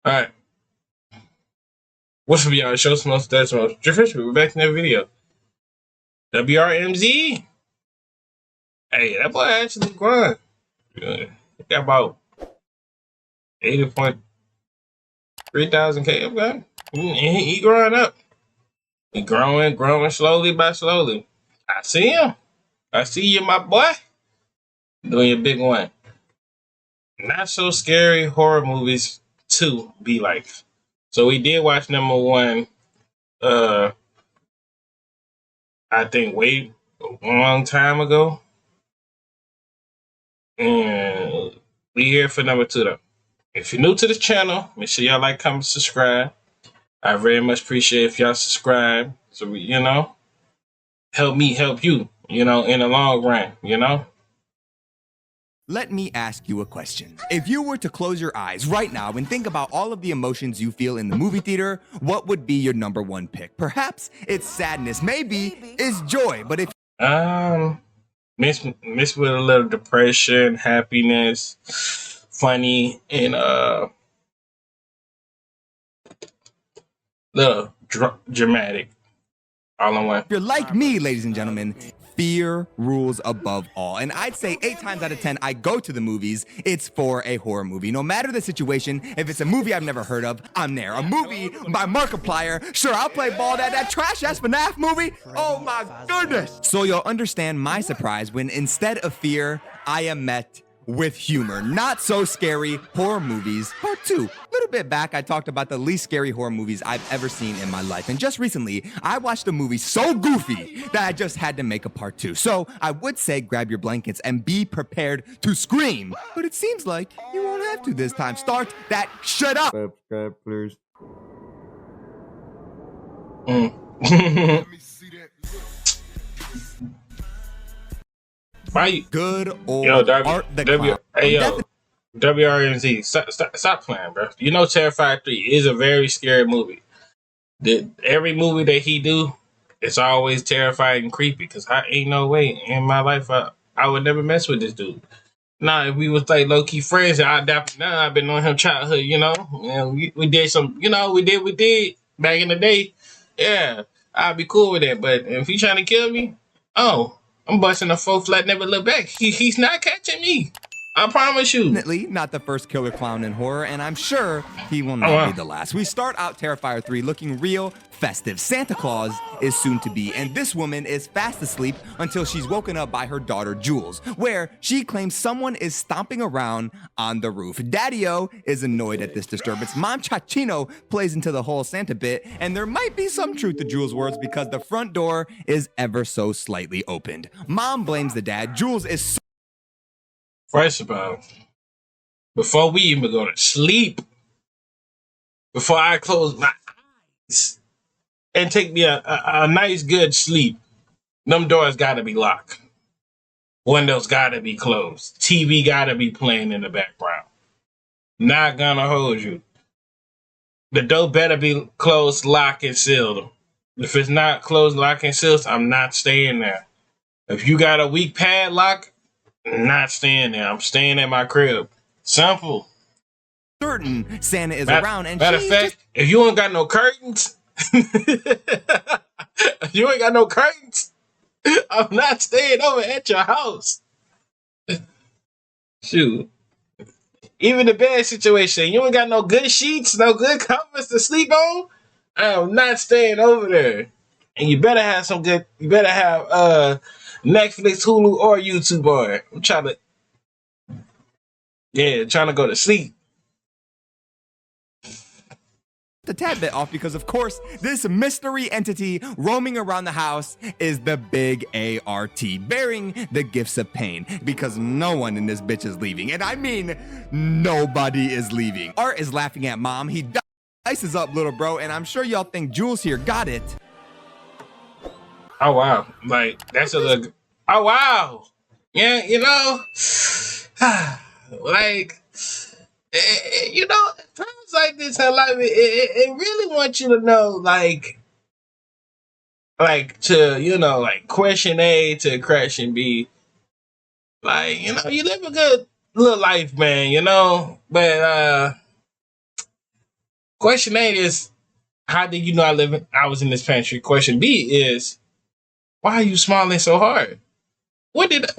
All right. What's up, y'all? Show some most that's most. We're back in that video. WRMZ. Hey, that boy actually growing. He got about 80.3 thousand K up there. He growing up. He growing slowly by slowly. I see him. I see you, my boy. Doing your big one. Not so scary horror movies to be like. So we did watch number one. I think way a long time ago. And we here for number two though. If you're new to the channel, make sure y'all like, comment, subscribe. I very much appreciate if y'all subscribe. So we, help me help you, in the long run. Let me ask you a question. If you were to close your eyes right now and think about all of the emotions you feel in the movie theater, what would be your number one pick? Perhaps it's sadness, maybe it's joy, but if mixed with a little depression, happiness, funny, and little dramatic, all in one. you're like me, ladies and gentlemen, fear rules above all. And I'd say 8 times out of 10, I go to the movies, it's for a horror movie. No matter the situation, if it's a movie I've never heard of, I'm there. A movie by Markiplier, sure, I'll play ball. That trash-ass FNAF movie, oh my goodness. So you'll understand my surprise when instead of fear, I am met with humor. Not so scary horror movies, part 2. A little bit back, I talked about the least scary horror movies I've ever seen in my life. And just recently, I watched a movie so goofy that I just had to make a part 2. So I would say grab your blankets and be prepared to scream. But it seems like you won't have to this time. Start that shut up. Subscribe, please. Good old Art the Clown. WRNZ, stop playing, bro. Terrifier 3 is a very scary movie. Every movie that he do, it's always terrifying and creepy. Because I ain't no way in my life I would never mess with this dude. Nah, if we was like low key friends, I've been on him childhood. And we did some. We did back in the day. Yeah, I'd be cool with that. But if he trying to kill me, oh, I'm busting a 4 flat, never look back. He's not catching me. I promise you. Definitely not the first killer clown in horror, and I'm sure he will not be the last. We start out Terrifier 3 looking real festive. Santa Claus is soon to be, and this woman is fast asleep until she's woken up by her daughter Jules, where she claims someone is stomping around on the roof. Daddy-O is annoyed at this disturbance. Mom Chachino plays into the whole Santa bit, and there might be some truth to Jules' words because the front door is ever so slightly opened. Mom blames the dad. Jules is First of all, before we even go to sleep, before I close my eyes and take me a nice good sleep, them doors gotta be locked. Windows gotta be closed. TV gotta be playing in the background. Not gonna hold you. The door better be closed, locked, and sealed. If it's not closed, locked, and sealed, I'm not staying there. If you got a weak padlock, not staying there. I'm staying at my crib. Simple. certain Santa is around, and matter of fact, if you ain't got no curtains, I'm not staying over at your house. Shoot. Even the bad situation, you ain't got no good sheets, no good covers to sleep on, I am not staying over there. And you better have Netflix, Hulu, or YouTube on. I'm trying to go to sleep. A tad bit off because, of course, this mystery entity roaming around the house is the big ART, bearing the gifts of pain, because no one in this bitch is leaving. And I mean, nobody is leaving. Art is laughing at Mom. He dices up little bro, and I'm sure y'all think Jules here got it. Oh, wow. Like, that's a look. Oh, wow. Yeah, like, times like this in life, it really wants you to know, like to, question A to question B. Like, you live a good little life, man, but, Question A is, how did you know I was in this pantry? Question B is, why are you smiling so hard? What did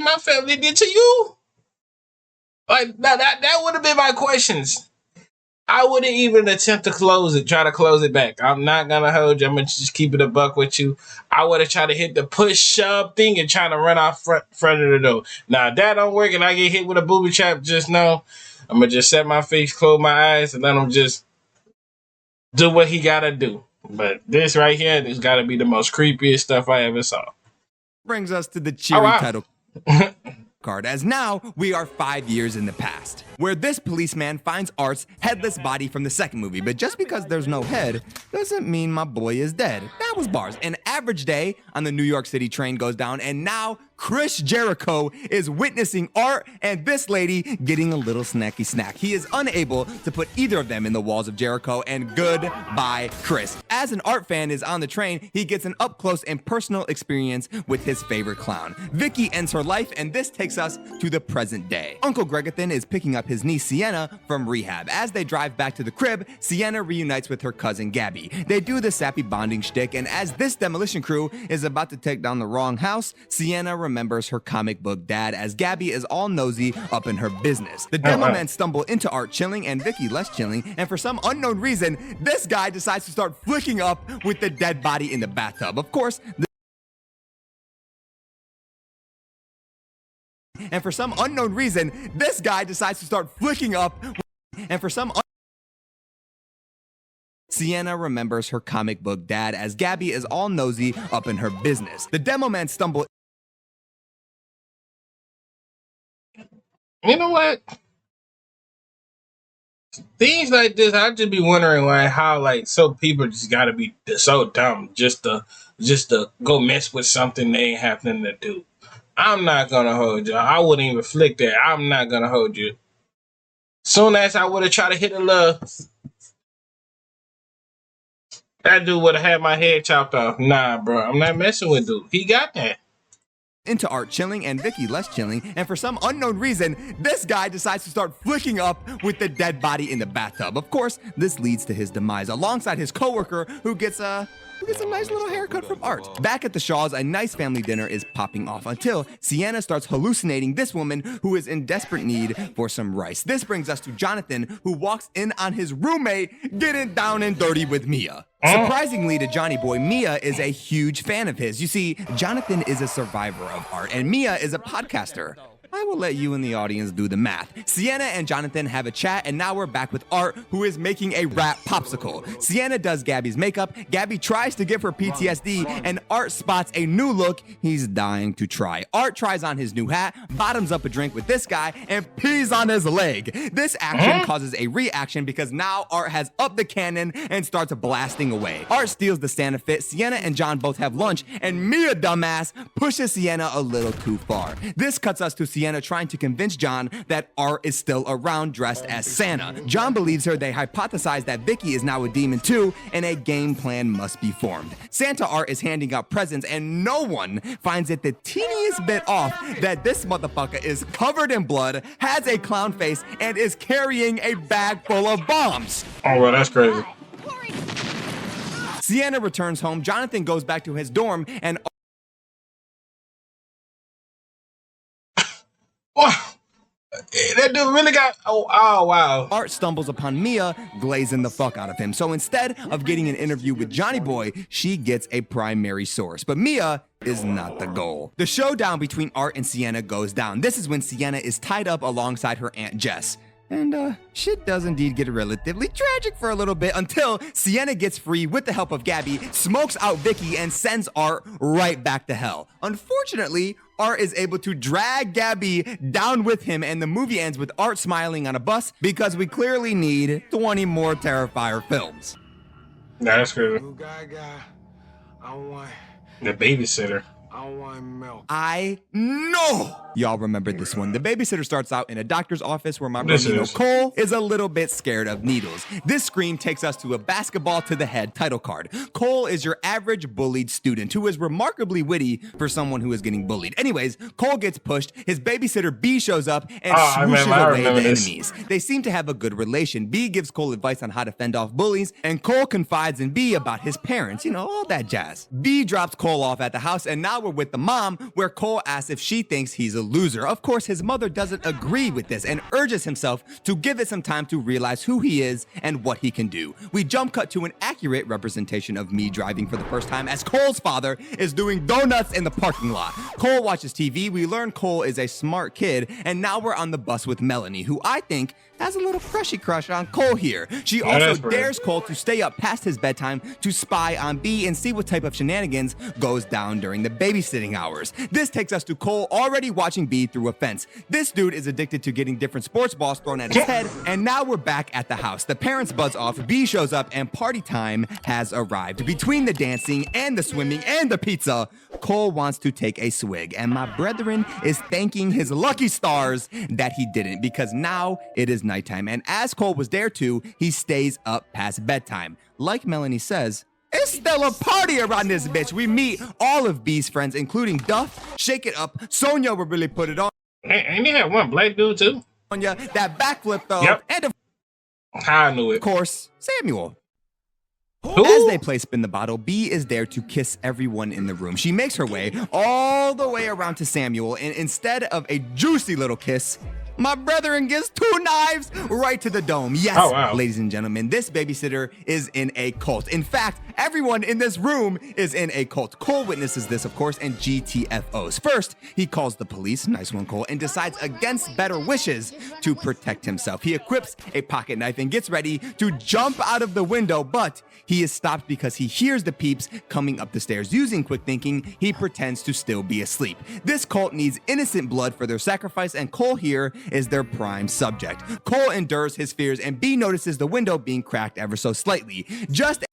my family did to you? Like that would have been my questions. I wouldn't even attempt to try to close it back. I'm not gonna hold you. I'm gonna just keep it a buck with you. I would have tried to hit the push up thing and trying to run off front of the door. Now if that don't work and I get hit with a booby trap, just know I'm gonna just set my face, close my eyes, and let him just do what he gotta do. But this right here, this gotta be the most creepiest stuff I ever saw. Brings us to the cheery title card, as now we are 5 years in the past, where this policeman finds Art's headless body from the second movie. But just because there's no head doesn't mean my boy is dead. That was bars. An average day on the New York City train goes down, and now Chris Jericho is witnessing Art and this lady getting a little snacky snack. He is unable to put either of them in the walls of Jericho, and goodbye, Chris. As an Art fan is on the train, he gets an up-close and personal experience with his favorite clown. Vicky ends her life, and this takes us to the present day. Uncle Gregathan is picking up his niece Sienna from rehab. As they drive back to the crib, Sienna reunites with her cousin Gabby. They do the sappy bonding shtick, and as this demolition crew is about to take down the wrong house, Sienna remembers her comic book dad, as Gabby is all nosy up in her business. The demo men stumble into Art chilling and Vicky less chilling, and for some unknown reason, this guy decides to start flicking up with the dead body in the bathtub. Of course, and for some unknown reason, this guy decides to start flicking up, and for some Sienna remembers her comic book dad, as Gabby is all nosy up in her business. The demo man stumble. You know what? Things like this, I just be wondering like how like so people just gotta be so dumb just to go mess with something they ain't have nothing to do. I'm not gonna hold you. I wouldn't even flick that. I'm not gonna hold you. Soon as I would have tried to hit a little, that dude would have had my head chopped off. Nah, bro, I'm not messing with dude. He got that. Into Art chilling and Vicky less chilling, and for some unknown reason, this guy decides to start flicking up with the dead body in the bathtub. Of course, this leads to his demise, alongside his coworker who gets a nice little haircut from Art. Back at the Shaws, a nice family dinner is popping off until Sienna starts hallucinating this woman who is in desperate need for some rice. This brings us to Jonathan, who walks in on his roommate getting down and dirty with Mia. Surprisingly to Johnny Boy, Mia is a huge fan of his. You see, Jonathan is a survivor of Art, and Mia is a podcaster. I will let you in the audience do the math. Sienna and Jonathan have a chat, and now we're back with Art, who is making a rat popsicle. Sienna does Gabby's makeup, Gabby tries to give her PTSD, and Art spots a new look he's dying to try. Art tries on his new hat, bottoms up a drink with this guy, and pees on his leg. This action causes a reaction because now Art has upped the cannon and starts blasting away. Art steals the Santa fit, Sienna and John both have lunch, and Mia, dumbass, pushes Sienna a little too far. This cuts us to Sienna trying to convince John that Art is still around dressed as Santa. John believes her. They hypothesize that Vicky is now a demon too, and a game plan must be formed. Santa Art is handing out presents, and no one finds it the teeniest bit off that this motherfucker is covered in blood, has a clown face, and is carrying a bag full of bombs. Oh, well, that's crazy. Sienna returns home. Jonathan goes back to his dorm, and wow, that dude really got. Oh, wow. Art stumbles upon Mia, glazing the fuck out of him. So instead of getting an interview with Johnny Boy, she gets a primary source. But Mia is not the goal. The showdown between Art and Sienna goes down. This is when Sienna is tied up alongside her Aunt Jess. And shit does indeed get relatively tragic for a little bit until Sienna gets free with the help of Gabby, smokes out Vicky, and sends Art right back to hell. Unfortunately, Art is able to drag Gabby down with him, and the movie ends with Art smiling on a bus because we clearly need 20 more Terrifier films. That's crazy. The babysitter. I want milk. I know y'all remember this one. The babysitter starts out in a doctor's office where my This brother is- Cole is a little bit scared of needles. This scream takes us to a basketball to the head title card. Cole is your average bullied student who is remarkably witty for someone who is getting bullied. Anyways, Cole gets pushed, his babysitter B shows up and I swooshes away remember the this. enemies. They seem to have a good relation. B gives Cole advice on how to fend off bullies, and Cole confides in B about his parents, all that jazz. B drops Cole off at the house, and now we're with the mom, where Cole asks if she thinks he's a loser. Of course, his mother doesn't agree with this and urges himself to give it some time to realize who he is and what he can do. We jump cut to an accurate representation of me driving for the first time as Cole's father is doing donuts in the parking lot. Cole watches TV. We learn Cole is a smart kid, and now we're on the bus with Melanie, who I think has a little crushy crush on Cole here. She also that's right. dares Cole to stay up past his bedtime to spy on B and see what type of shenanigans goes down during the babysitting hours. This takes us to Cole already watching B through a fence. This dude is addicted to getting different sports balls thrown at his head, and now we're back at the house. The parents buzz off, B shows up, and party time has arrived. Between the dancing and the swimming and the pizza, Cole wants to take a swig, and my brethren is thanking his lucky stars that he didn't, because now it is nighttime, and as Cole was there too, he stays up past bedtime. Like Melanie says, it's still a party around this bitch. We meet all of B's friends, including Duff, Shake It Up, Sonia will really put it on Ain't they had one black dude too? ya, that backflip though, Yep. and of I knew it. course, Samuel. Who? As they play Spin the Bottle, B is there to kiss everyone in the room. She makes her way all the way around to Samuel, and instead of a juicy little kiss, my brethren gives 2 knives right to the dome. Yes, Oh, wow. ladies and gentlemen, this babysitter is in a cult. In fact, everyone in this room is in a cult. Cole witnesses this, of course, and GTFOs. First, he calls the police, nice one, Cole, and decides against better wishes to protect himself. He equips a pocket knife and gets ready to jump out of the window, but he is stopped because he hears the peeps coming up the stairs. Using quick thinking, he pretends to still be asleep. This cult needs innocent blood for their sacrifice, and Cole here is their prime subject. Cole endures his fears, and B notices the window being cracked ever so slightly. Just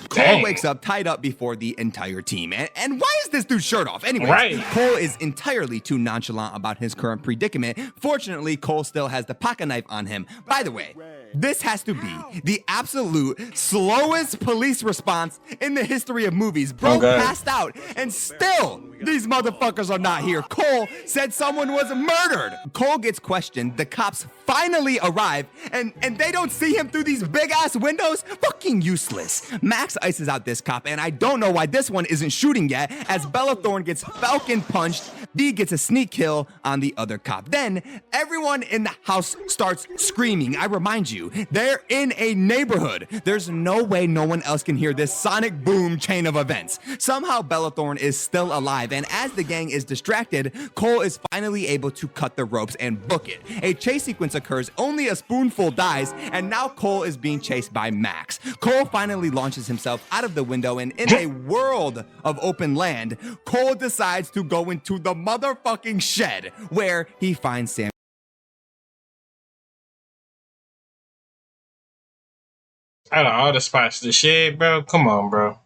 Cole Dang. wakes up tied up before the entire team. And why is this dude's shirt off? Anyways, Right. Cole is entirely too nonchalant about his current predicament. Fortunately, Cole still has the pocket knife on him. By the way, this has to be the absolute slowest police response in the history of movies. Bro Okay. passed out, and still these motherfuckers are not here. Cole said someone was murdered. Cole gets questioned. The cops finally arrive, and they don't see him through these big ass windows. Fucking useless. Max ices out this cop, and I don't know why this one isn't shooting yet, as Bella Thorne gets falcon punched. B gets a sneak kill on the other cop. Then everyone in the house starts screaming. I remind you, they're in a neighborhood. There's no way no one else can hear this sonic boom chain of events. Somehow Bella Thorne is still alive, and as the gang is distracted, Cole is finally able to cut the ropes and book it. A chase sequence occurs, only a spoonful dies, and now Cole is being chased by Max. Cole finally launches himself out of the window, and in a world of open land, Cole decides to go into the motherfucking shed, where he finds Sam. Out of all the spots, the shed, bro. Come on, bro.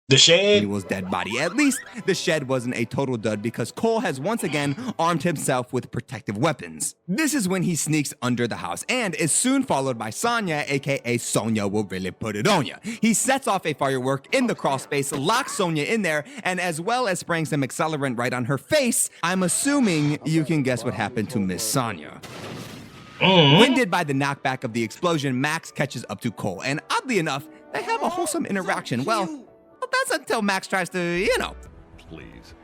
The shed. Samuel's dead body. At least the shed wasn't a total dud, because Cole has once again armed himself with protective weapons. This is when he sneaks under the house and is soon followed by Sonia, aka Sonia will really put it on ya. He sets off a firework in the crawl space, locks Sonia in there, and as well as spraying some accelerant right on her face, I'm assuming you can guess what happened to Miss Sonia. Winded by the knockback of the explosion, Max catches up to Cole, and oddly enough, they have a wholesome interaction. Well, that's until Max tries to, Please.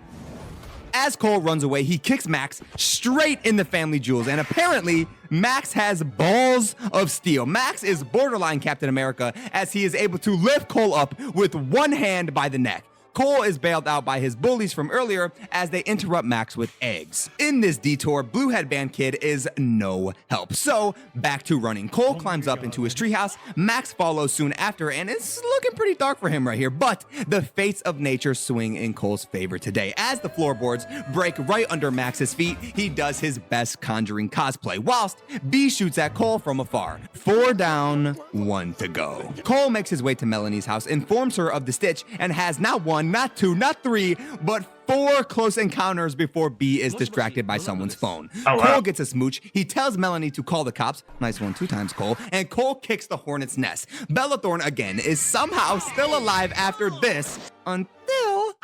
As Cole runs away, he kicks Max straight in the family jewels, and apparently, Max has balls of steel. Max is borderline Captain America, as he is able to lift Cole up with one hand by the neck. Cole is bailed out by his bullies from earlier as they interrupt Max with eggs. In this detour, Blue Headband Kid is no help. So, back to running. Cole climbs up into his treehouse. Max follows soon after, and it's looking pretty dark for him right here. But the fates of nature swing in Cole's favor today. As the floorboards break right under Max's feet, he does his best conjuring cosplay, whilst B shoots at Cole from afar. 4 down, 1 to go. Cole makes his way to Melanie's house, informs her of the stitch, and has not one, one, not two, not three, but 4 close encounters before B is distracted by someone's phone. Oh, wow. Cole gets a smooch. He tells Melanie to call the cops. Nice one, 2 times, Cole. And Cole kicks the hornet's nest. Bella Thorne, again, is somehow still alive after this until...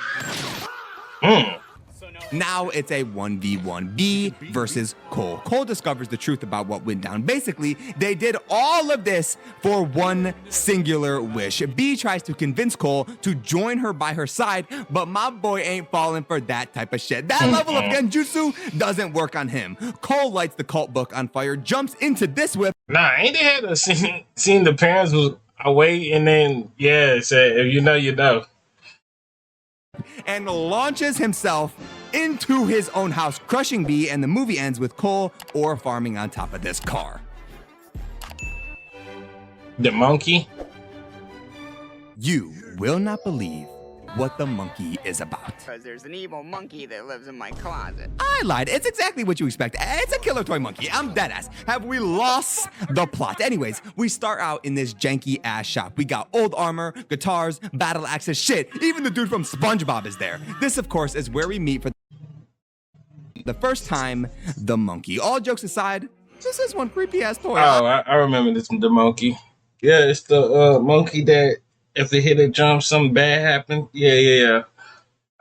Now it's a 1v1, B versus Cole. Cole discovers the truth about what went down. Basically, they did all of this for one singular wish. B tries to convince Cole to join her by her side, but my boy ain't falling for that type of shit. That level of genjutsu doesn't work on him. Cole lights the cult book on fire, jumps into this whip, Nah, ain't they had a scene the parents was away and then, yeah, said, if you know, you know. and launches himself into his own house, crushing B, and the movie ends with Cole or farming on top of this car. The monkey? You will not believe what the monkey is about. Because there's an evil monkey that lives in my closet. I lied. It's exactly what you expect. It's a killer toy monkey. I'm deadass. Have we lost the plot? Anyways, we start out in this janky ass shop. We got old armor, guitars, battle axes, shit. Even the dude from SpongeBob is there. This, of course, is where we meet for the first time the monkey. All jokes aside, this is one creepy ass toy. Oh, I remember this, the monkey. Yeah, it's the monkey that if they hit a jump, something bad happened. Yeah.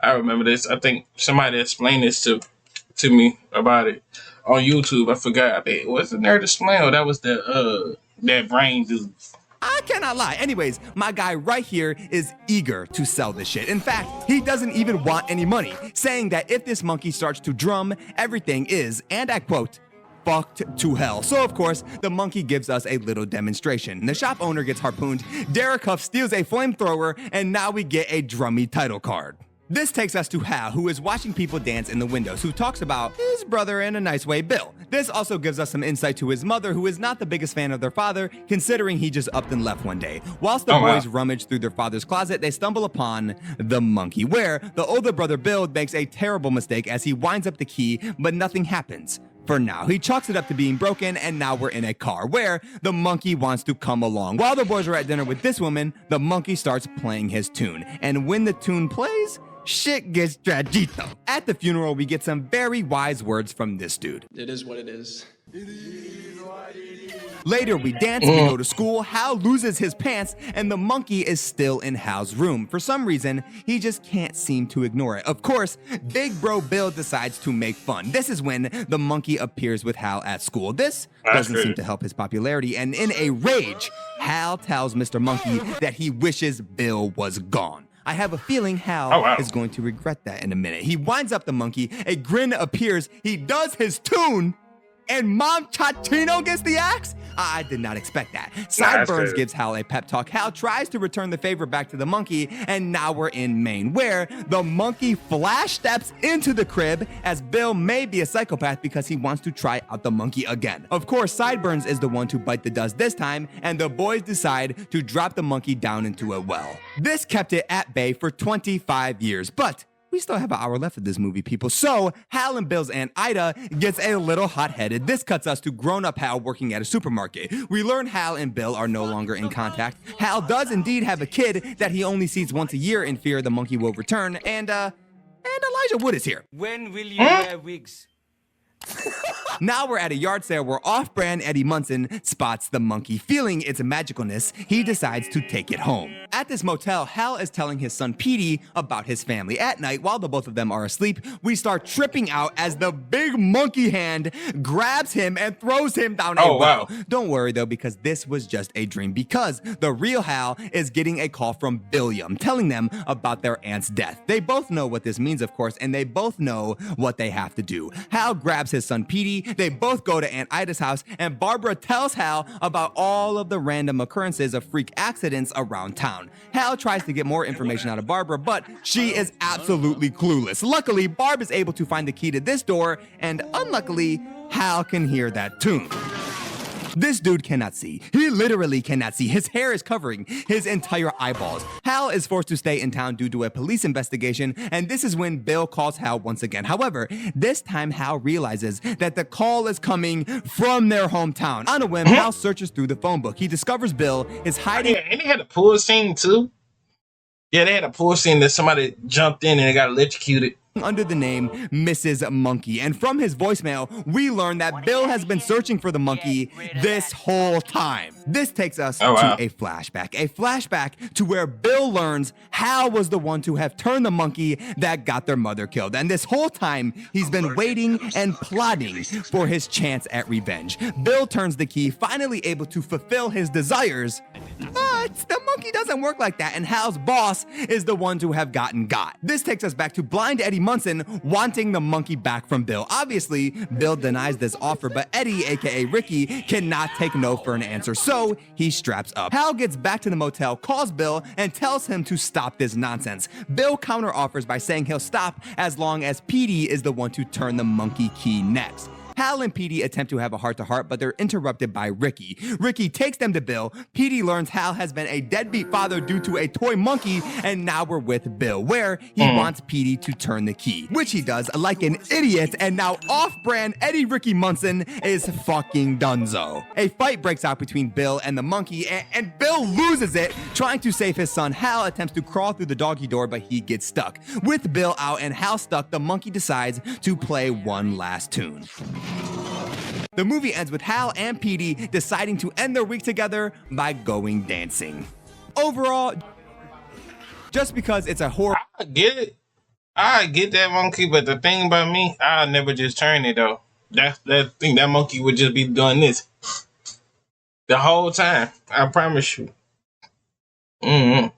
I remember this. I think somebody explained this to me about it on YouTube. I forgot. I think it was the Nerd Explain. Oh, that was the that brain dude. I cannot lie. Anyways, my guy right here is eager to sell this shit. In fact, he doesn't even want any money, saying that if this monkey starts to drum, everything is, and I quote, fucked to hell. So of course, the monkey gives us a little demonstration. The shop owner gets harpooned, Derek Huff steals a flamethrower, and now we get a drummy title card. This takes us to Hal, who is watching people dance in the windows, who talks about his brother in a nice way, Bill. This also gives us some insight to his mother, who is not the biggest fan of their father, considering he just upped and left one day. Whilst the boys rummage through their father's closet, they stumble upon the monkey, where the older brother Bill makes a terrible mistake as he winds up the key, but nothing happens. For now, he chalks it up to being broken, and now we're in a car where the monkey wants to come along. While the boys are at dinner with this woman, the monkey starts playing his tune. And when the tune plays, shit gets tragito. At the funeral, we get some very wise words from this dude. It is what it is. Later, we dance, we go to school, Hal loses his pants, and the monkey is still in Hal's room. For some reason, he just can't seem to ignore it. Of course, Big Bro Bill decides to make fun. This is when the monkey appears with Hal at school. This doesn't seem to help his popularity, and in a rage, Hal tells Mr. Monkey that he wishes Bill was gone. I have a feeling Hal is going to regret that in a minute. He winds up the monkey, a grin appears, he does his tune, and Mom Chatino gets the axe? I did not expect that. Sideburns gives Hal a pep talk. Hal tries to return the favor back to the monkey, and now we're in Maine, where the monkey flash steps into the crib, as Bill may be a psychopath because he wants to try out the monkey again. Of course, Sideburns is the one to bite the dust this time, and the boys decide to drop the monkey down into a well. This kept it at bay for 25 years, but we still have an hour left of this movie, people. So Hal and Bill's Aunt Ida gets a little hot-headed. This cuts us to grown-up Hal working at a supermarket. We learn Hal and Bill are no longer in contact. Hal does indeed have a kid that he only sees once a year in fear the monkey will return. And Elijah Wood is here. When will you wear wigs? Now we're at a yard sale where off-brand Eddie Munson spots the monkey. Feeling its magicalness, he decides to take it home. At this motel, Hal is telling his son Petey about his family. At night, while the both of them are asleep, we start tripping out as the big monkey hand grabs him and throws him down a well. Don't worry though, because this was just a dream, because the real Hal is getting a call from Billiam telling them about their aunt's death. They both know what this means, of course, and they both know what they have to do. Hal grabs his son Petey, they both go to Aunt Ida's house, and Barbara tells Hal about all of the random occurrences of freak accidents around town. Hal tries to get more information out of Barbara, but she is absolutely clueless. Luckily, Barb is able to find the key to this door, and unluckily, Hal can hear that tune. This dude cannot see. He literally cannot see. His hair is covering his entire eyeballs. Hal is forced to stay in town due to a police investigation, and this is when Bill calls Hal once again. However, this time Hal realizes that the call is coming from their hometown. On a whim, Hal searches through the phone book. He discovers Bill is hiding. Yeah, and he had a pool scene too. Yeah, they had a pool scene that somebody jumped in and they got electrocuted. under the name Mrs. Monkey. And from his voicemail, we learn that Bill has been searching for the monkey this whole time. This takes us Oh, wow. to a flashback to where Bill learns Hal was the one to have turned the monkey that got their mother killed. And this whole time, he's been waiting and plotting for his chance at revenge. Bill turns the key, finally able to fulfill his desires. But the monkey doesn't work like that, and Hal's boss is the one to have gotten got. This takes us back to blind Eddie Munson wanting the monkey back from Bill. Obviously, Bill denies this offer, but Eddie, aka Ricky, cannot take no for an answer, so he straps up. Hal gets back to the motel, calls Bill, and tells him to stop this nonsense. Bill counteroffers by saying he'll stop as long as Petey is the one to turn the monkey key next. Hal and Petey attempt to have a heart-to-heart, but they're interrupted by Ricky. Ricky takes them to Bill. Petey learns Hal has been a deadbeat father due to a toy monkey, and now we're with Bill, where he wants Petey to turn the key, which he does like an idiot, and now off-brand Eddie Ricky Munson is fucking donezo. A fight breaks out between Bill and the monkey, and Bill loses it. Trying to save his son, Hal attempts to crawl through the doggy door, but he gets stuck. With Bill out and Hal stuck, the monkey decides to play one last tune. The movie ends with Hal and Petey deciding to end their week together by going dancing. Overall, just because it's a horror... I get it. I get that monkey, but the thing about me, I'll never just turn it though. That thing, that monkey would just be doing this the whole time. I promise you. I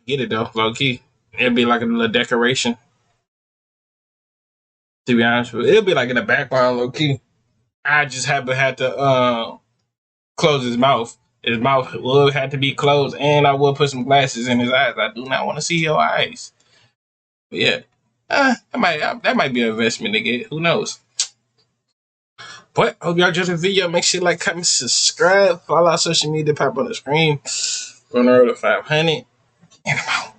get it though, low key. It'd be like a little decoration. To be honest with you, it'll be like in the background, low key. I just had to close his mouth. His mouth would have to be closed, and I will put some glasses in his eyes. I do not want to see your eyes. But yeah, that might be an investment to get. Who knows? But hope y'all enjoyed the video. Make sure you like, comment, subscribe, follow our social media, pop on the screen. Run over to 500, and I'm out.